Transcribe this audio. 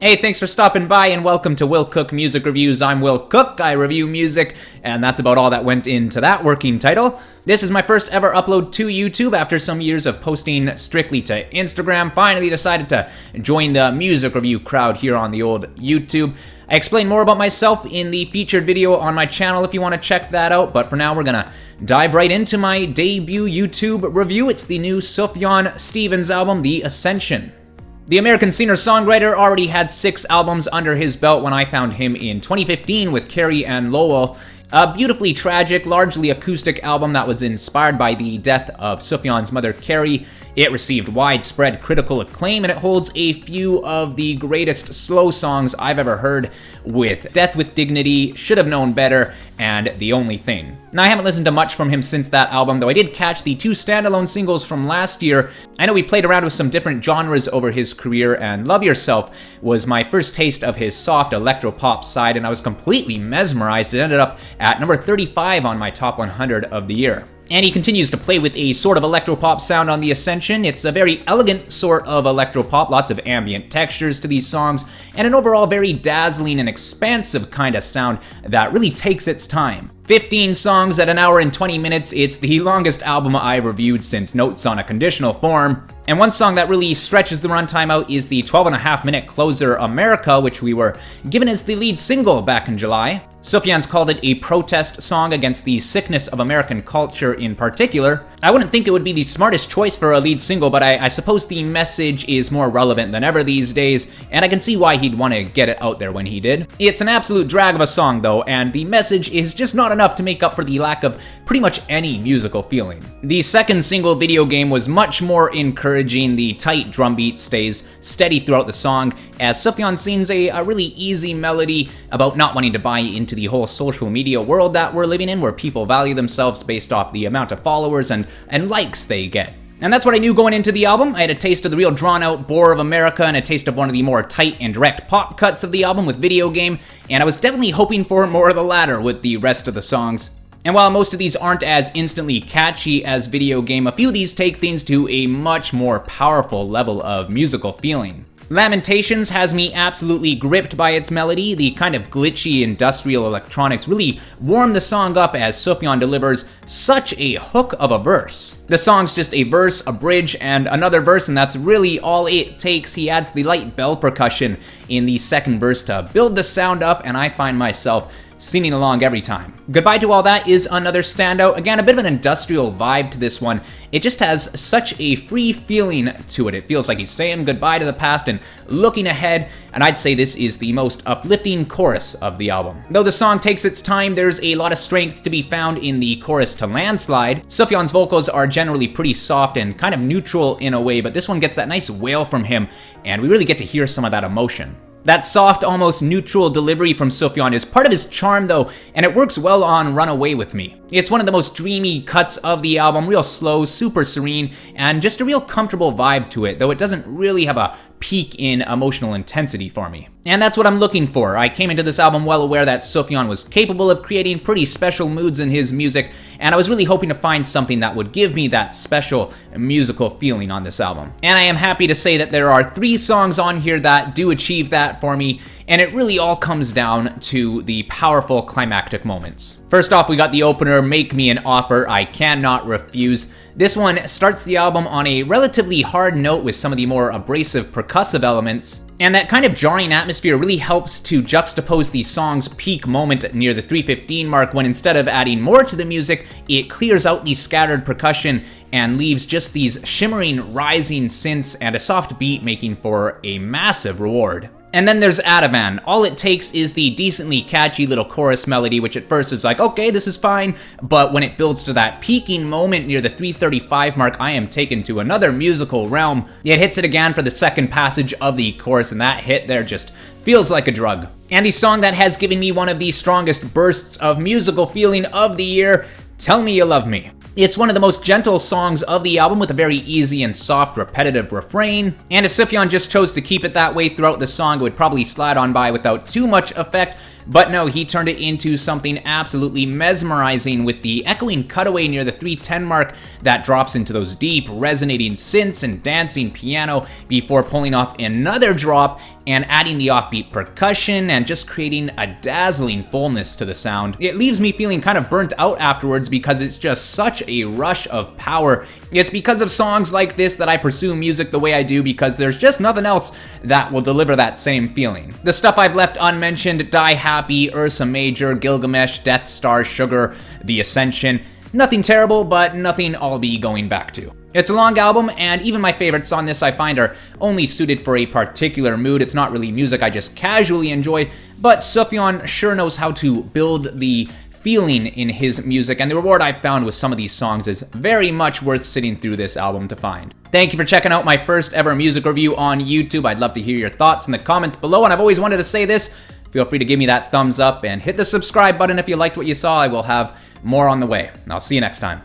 Hey, thanks for stopping by and welcome to Will Cook Music Reviews. I'm Will Cook, I review music, and that's about all that went into that working title. This is my first ever upload to YouTube after some years of posting strictly to Instagram. Finally decided to join the music review crowd here on the old YouTube. I explain more about myself in the featured video on my channel if you want to check that out, but for now we're gonna dive right into my debut YouTube review. It's the new Sufjan Stevens album, The Ascension. The American singer-songwriter already had 6 albums under his belt when I found him in 2015 with Carrie and Lowell. A beautifully tragic, largely acoustic album that was inspired by the death of Sufjan's mother, Carrie. It received widespread critical acclaim, and it holds a few of the greatest slow songs I've ever heard, with Death with Dignity, Should Have Known Better, and The Only Thing. Now, I haven't listened to much from him since that album, though I did catch the 2 standalone singles from last year. I know we played around with some different genres over his career, and Love Yourself was my first taste of his soft electropop side, and I was completely mesmerized. It ended up at number 35 on my top 100 of the year. And he continues to play with a sort of electropop sound on The Ascension. It's a very elegant sort of electropop, lots of ambient textures to these songs, and an overall very dazzling and expansive kind of sound that really takes its time. 15 songs at 1 hour and 20 minutes, it's the longest album I've reviewed since Notes on a Conditional Form. And one song that really stretches the runtime out is the 12.5-minute closer, America, which we were given as the lead single back in July. Sufjan's called it a protest song against the sickness of American culture in particular. I wouldn't think it would be the smartest choice for a lead single, but I suppose the message is more relevant than ever these days, and I can see why he'd want to get it out there when he did. It's an absolute drag of a song though, and the message is just not enough to make up for the lack of pretty much any musical feeling. The second single, Video Game, was much more encouraging. The tight drum beat stays steady throughout the song, as Sufjan sings a really easy melody about not wanting to buy into the whole social media world that we're living in, where people value themselves based off the amount of followers and likes they get. And that's what I knew going into the album. I had a taste of the real drawn-out bore of America and a taste of one of the more tight and direct pop cuts of the album with Video Game, and I was definitely hoping for more of the latter with the rest of the songs. And while most of these aren't as instantly catchy as Video Game, a few of these take things to a much more powerful level of musical feeling. Lamentations has me absolutely gripped by its melody. The kind of glitchy industrial electronics really warm the song up as Sufjan delivers such a hook of a verse. The song's just a verse, a bridge, and another verse, and that's really all it takes. He adds the light bell percussion in the second verse to build the sound up, and I find myself singing along every time. Goodbye to All That is another standout. Again, a bit of an industrial vibe to this one. It just has such a free feeling to it. It feels like he's saying goodbye to the past and looking ahead, and I'd say this is the most uplifting chorus of the album. Though the song takes its time, there's a lot of strength to be found in the chorus to Landslide. Sufjan's vocals are generally pretty soft and kind of neutral in a way, but this one gets that nice wail from him, and we really get to hear some of that emotion. That soft, almost neutral delivery from Sufjan is part of his charm though, and it works well on Run Away With Me. It's one of the most dreamy cuts of the album, real slow, super serene, and just a real comfortable vibe to it, though it doesn't really have a peak in emotional intensity for me. And that's what I'm looking for. I came into this album well aware that Sufjan was capable of creating pretty special moods in his music, and I was really hoping to find something that would give me that special musical feeling on this album. And I am happy to say that there are 3 songs on here that do achieve that for me, and it really all comes down to the powerful climactic moments. First off, we got the opener, Make Me an Offer I Cannot Refuse. This one starts the album on a relatively hard note with some of the more abrasive percussive elements, and that kind of jarring atmosphere really helps to juxtapose the song's peak moment near the 3:15 mark, when instead of adding more to the music, it clears out the scattered percussion and leaves just these shimmering, rising synths and a soft beat, making for a massive reward. And then there's Ativan. All it takes is the decently catchy little chorus melody, which at first is like, okay, this is fine, but when it builds to that peaking moment near the 3:35 mark, I am taken to another musical realm. It hits it again for the second passage of the chorus, and that hit there just feels like a drug. And the song that has given me one of the strongest bursts of musical feeling of the year, Tell Me You Love Me. It's one of the most gentle songs of the album with a very easy and soft repetitive refrain, and if Sufjan just chose to keep it that way throughout the song, it would probably slide on by without too much effect, But no, he turned it into something absolutely mesmerizing with the echoing cutaway near the 310 mark that drops into those deep, resonating synths and dancing piano before pulling off another drop and adding the offbeat percussion and just creating a dazzling fullness to the sound. It leaves me feeling kind of burnt out afterwards because it's just such a rush of power. It's because of songs like this that I pursue music the way I do, because there's just nothing else that will deliver that same feeling. The stuff I've left unmentioned, Die Happy, Ursa Major, Gilgamesh, Death Star, Sugar, The Ascension, nothing terrible, but nothing I'll be going back to. It's a long album, and even my favorites on this I find are only suited for a particular mood. It's not really music I just casually enjoy, but Sufjan sure knows how to build the feeling in his music, and the reward I've found with some of these songs is very much worth sitting through this album to find. Thank you for checking out my first ever music review on YouTube. I'd love to hear your thoughts in the comments below, and I've always wanted to say this. Feel free to give me that thumbs up and hit the subscribe button if you liked what you saw. I will have more on the way. I'll see you next time.